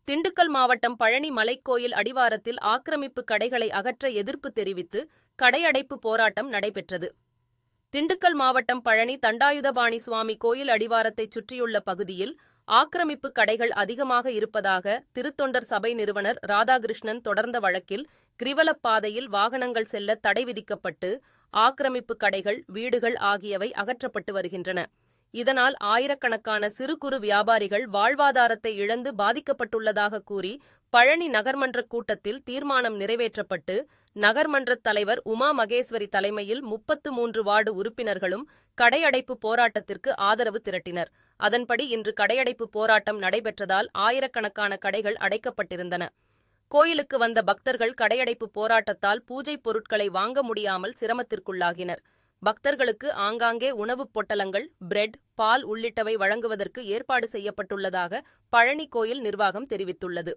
திண்டுக்கல் மாவட்டம் பழனி மலைக்கோயில் அடிவாரத்தில் ஆக்கிரமிப்பு கடைகளை அகற்ற எதிர்ப்பு தெரிவித்து கடையடைப்பு போராட்டம் நடைபெற்றது. திண்டுக்கல் மாவட்டம் பழனி தண்டாயுதபாணி சுவாமி கோயில் அடிவாரத்தைச் சுற்றியுள்ள பகுதியில் ஆக்கிரமிப்பு கடைகள் அதிகமாக இருப்பதாக திருத்தொண்டர் சபை நிறுவனர் ராதாகிருஷ்ணன் தொடர்ந்த வழக்கில் கிரிவலப் பாதையில் வாகனங்கள் செல்ல தடை விதிக்கப்பட்டு ஆக்கிரமிப்பு கடைகள், வீடுகள் ஆகியவை அகற்றப்பட்டு வருகின்றன. இதனால் ஆயிரக்கணக்கான சிறு குறு வியாபாரிகள் வாழ்வாதாரத்தை இழந்து பாதிக்கப்பட்டுள்ளதாக கூறி பழனி நகர்மன்ற கூட்டத்தில் தீர்மானம் நிறைவேற்றப்பட்டு நகர்மன்றத் தலைவர் உமா மகேஸ்வரி தலைமையில் 33 வார்டு உறுப்பினர்களும் கடையடைப்பு போராட்டத்திற்கு ஆதரவு திரட்டினர். அதன்படி இன்று கடையடைப்பு போராட்டம் நடைபெற்றதால் ஆயிரக்கணக்கான கடைகள் அடைக்கப்பட்டிருந்தன. கோயிலுக்கு வந்த பக்தர்கள் கடையடைப்பு போராட்டத்தால் பூஜை பொருட்களை வாங்க முடியாமல் சிரமத்திற்குள்ளாகினர். பக்தர்களுக்கு ஆங்காங்கே உணவுப் பொட்டலங்கள், பிரெட், பால் உள்ளிட்டவை வழங்குவதற்கு ஏற்பாடு செய்யப்பட்டுள்ளதாக பழனி கோயில் நிர்வாகம் தெரிவித்துள்ளது.